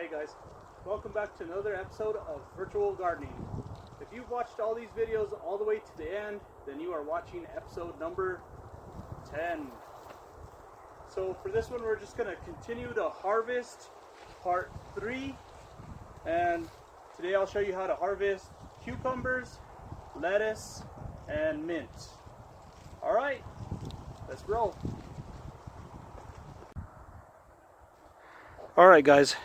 Hey guys, welcome back to another episode of Virtual Gardening. If you've watched all these videos all the way to the end, then you are watching episode number 10. So for this one, we're just going to continue to harvest part 3. And today I'll show you how to harvest cucumbers, lettuce, and mint. Alright, let's roll. Alright guys,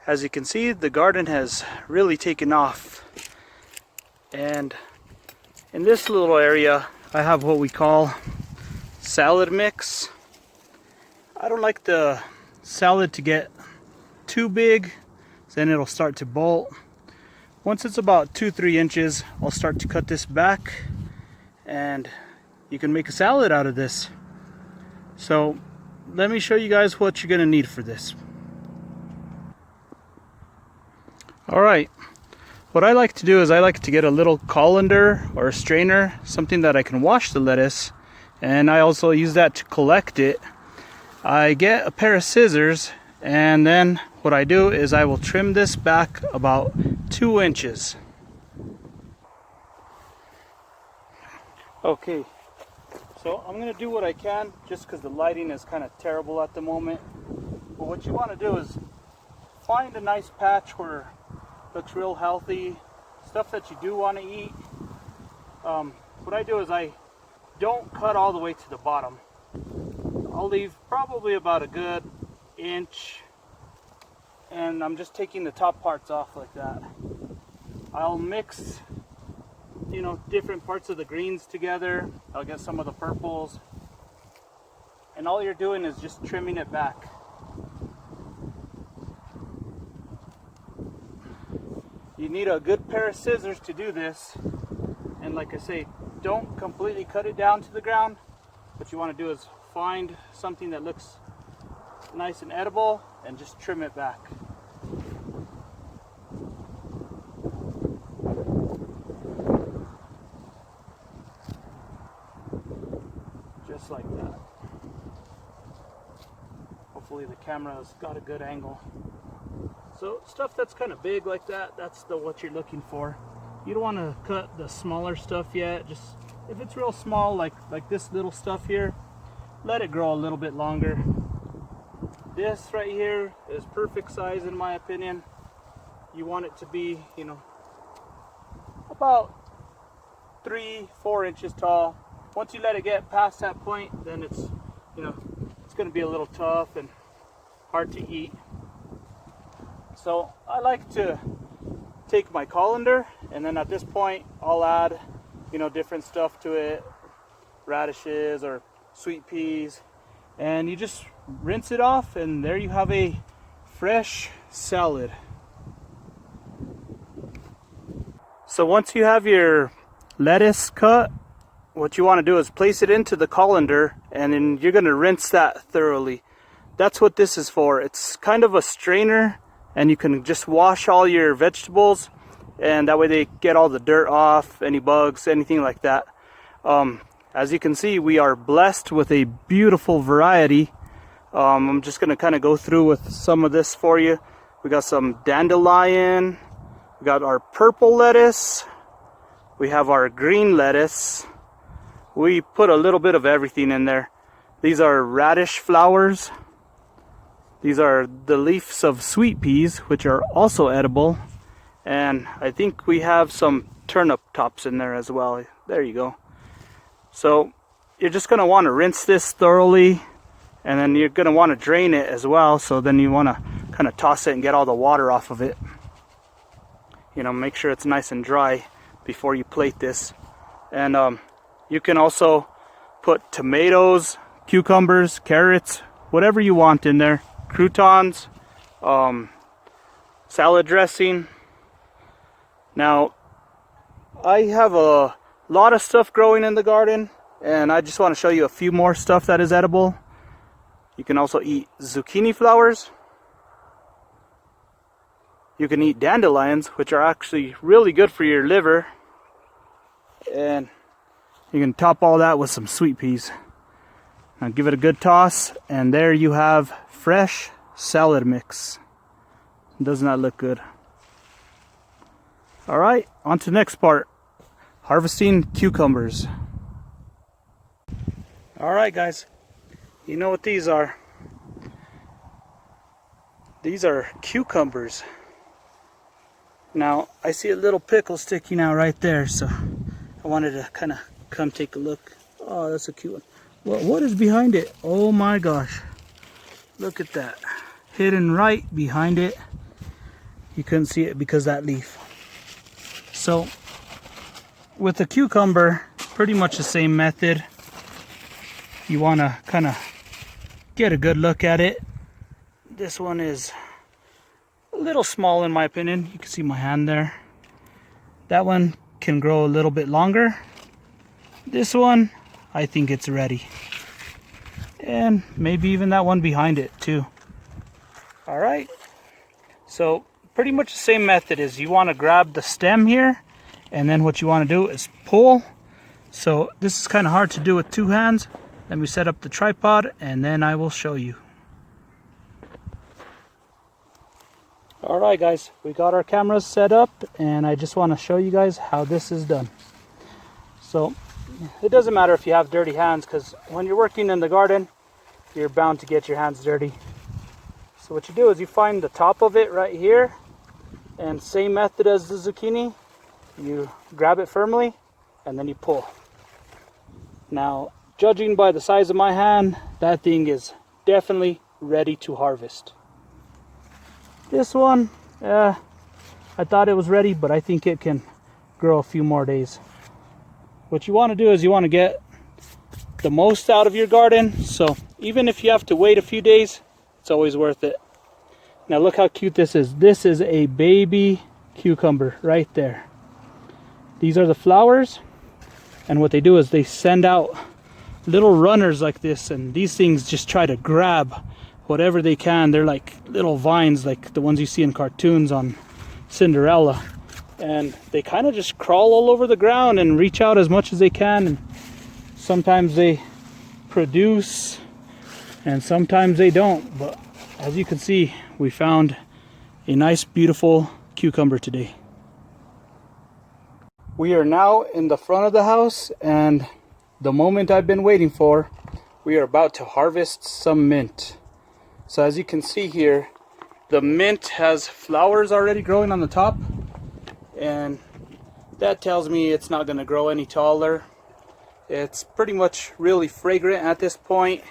as you can see, the garden has really taken off. And in this little area, I have what we call salad mix. I don't like the salad to get too big, then it'll start to bolt. Once it's about 2-3 inches, I'll start to cut this back and you can make a salad out of this. So let me show you guys what you're gonna need for this. Alright, what I like to do is I like to get a little colander or a strainer, something that I can wash the lettuce, and I also use that to collect it. I get a pair of scissors, and then what I do is I will trim this back about 2 inches. Okay, so I'm going to do what I can just because the lighting is kind of terrible at the moment. But what you want to do is find a nice patch where looks real healthy, stuff that you do want to eat. What I do is I don't cut all the way to the bottom. I'll leave probably about a good inch, and I'm just taking the top parts off like that. I'll mix, different parts of the greens together. I'll get some of the purples, and all you're doing is just trimming it back. You need a good pair of scissors to do this, and like I say, don't completely cut it down to the ground. What you want to do is find something that looks nice and edible and just trim it back. Just like that. Hopefully the camera's got a good angle. So stuff that's kind of big like that, that's what you're looking for. You don't want to cut the smaller stuff yet. Just if it's real small, like this little stuff here, let it grow a little bit longer. This right here is perfect size in my opinion. You want it to be, about 3-4 inches tall. Once you let it get past that point, then it's going to be a little tough and hard to eat. So I like to take my colander, and then at this point I'll add different stuff to it, radishes or sweet peas, and you just rinse it off, and there you have a fresh salad. So once you have your lettuce cut, what you want to do is place it into the colander, and then you're going to rinse that thoroughly. That's what this is for. It's kind of a strainer, and you can just wash all your vegetables, and that way they get all the dirt off, any bugs, anything like that. As you can see, we are blessed with a beautiful variety. I'm just going to kind of go through with some of this for you. We got some dandelion, we got our purple lettuce, we have our green lettuce. We put a little bit of everything in there. These are radish flowers. These are the leaves of sweet peas, which are also edible. And I think we have some turnip tops in there as well. There you go. So you're just going to want to rinse this thoroughly, and then you're going to want to drain it as well. So then you want to kind of toss it and get all the water off of it. Make sure it's nice and dry before you plate this. And you can also put tomatoes, cucumbers, carrots, whatever you want in there. Croutons, salad dressing. Now, I have a lot of stuff growing in the garden, and I just want to show you a few more stuff that is edible. You can also eat zucchini flowers. You can eat dandelions, which are actually really good for your liver. And you can top all that with some sweet peas. Now give it a good toss, and there you have fresh salad mix. Does not look good. All right, on to the next part. Harvesting cucumbers. All right, guys. You know what these are. These are cucumbers. Now, I see a little pickle sticking out right there, so I wanted to kind of come take a look. Oh, that's a cute one. Well, what is behind it? Oh my gosh. Look at that. Hidden right behind it. You couldn't see it because of that leaf. So, with a cucumber, pretty much the same method. You want to kind of get a good look at it. This one is a little small in my opinion. You can see my hand there. That one can grow a little bit longer. This one, I think it's ready. And maybe even that one behind it too. All right. So pretty much the same method is you want to grab the stem here, and then what you want to do is pull. So this is kind of hard to do with two hands. Let me set up the tripod and then I will show you. All right, guys, we got our cameras set up and I just want to show you guys how this is done. So it doesn't matter if you have dirty hands, because when you're working in the garden, you're bound to get your hands dirty. So what you do is you find the top of it right here, and same method as the zucchini, you grab it firmly and then you pull. Now, judging by the size of my hand, that thing is definitely ready to harvest. This one, I thought it was ready, but I think it can grow a few more days. What you want to do is you want to get the most out of your garden. So even if you have to wait a few days, it's always worth it. Now look how cute this is. This is a baby cucumber right there. These are the flowers, and what they do is they send out little runners like this, and these things just try to grab whatever they can. They're like little vines, like the ones you see in cartoons on Cinderella, and they kind of just crawl all over the ground and reach out as much as they can. And sometimes they produce and sometimes they don't, but as you can see, we found a nice beautiful cucumber today. We are now in the front of the house, and the moment I've been waiting for, we are about to harvest some mint. So as you can see here, the mint has flowers already growing on the top, and that tells me it's not going to grow any taller. It's pretty much really fragrant at this point,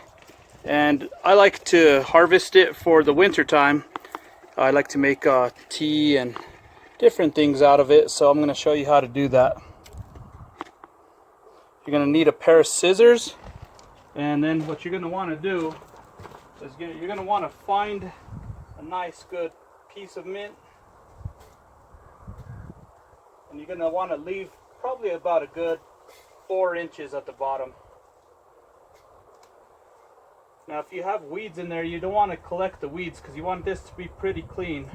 and I like to harvest it for the winter time. I like to make tea and different things out of it, so I'm going to show you how to do that. You're going to need a pair of scissors, and then what you're going to want to do is you're going to want to find a nice good piece of mint, and you're going to want to leave probably about a good 4 inches at the bottom. Now if you have weeds in there, you don't want to collect the weeds because you want this to be pretty clean.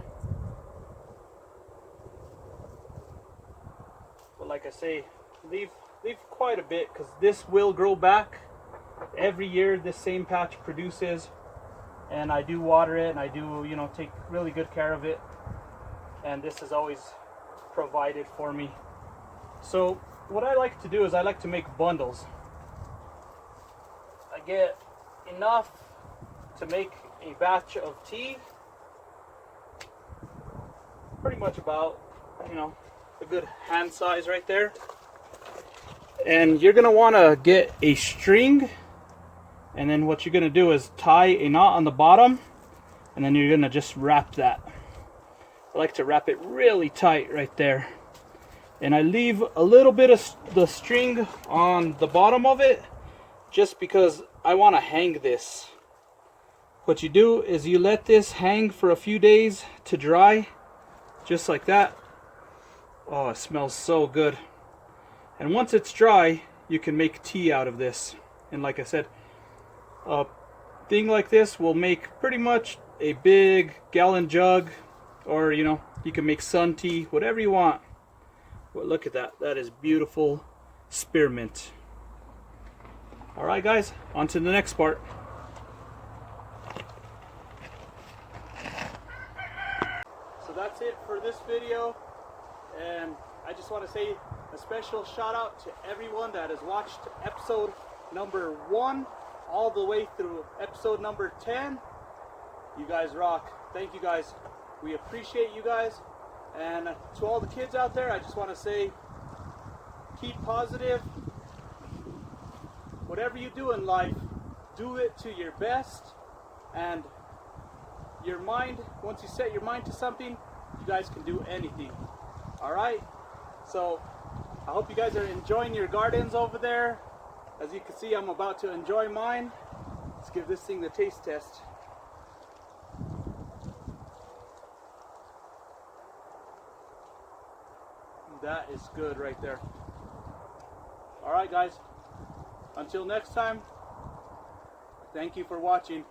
But like I say, leave quite a bit, because this will grow back. Every year this same patch produces, and I do water it, and I do, you know, take really good care of it, and this is always provided for me. So what I like to do is I like to make bundles. I get enough to make a batch of tea, pretty much about, you know, a good hand size right there. And you're gonna want to get a string, and then what you're gonna do is tie a knot on the bottom, and then you're gonna just wrap that. I like to wrap it really tight right there, and I leave a little bit of the string on the bottom of it just because I want to hang this. What you do is you let this hang for a few days to dry, just like that. Oh, it smells so good. And once it's dry, you can make tea out of this. And like I said, a thing like this will make pretty much a big gallon jug, or you know, you can make sun tea, whatever you want. But look at that, that is beautiful spearmint. Alright guys, on to the next part. that's it for this video, and I just want to say a special shout out to everyone that has watched episode number 1 all the way through episode number 10. You guys rock. Thank you guys. We appreciate you guys. And to all the kids out there, I just want to say, keep positive. Whatever you do in life, do it to your best. And your mind, once you set your mind to something, you guys can do anything. Alright? So, I hope you guys are enjoying your gardens over there. As you can see, I'm about to enjoy mine. Let's give this thing the taste test. That is good right there. Alright guys, until next time, thank you for watching.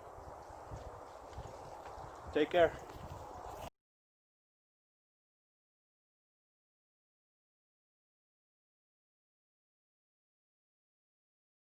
Take care.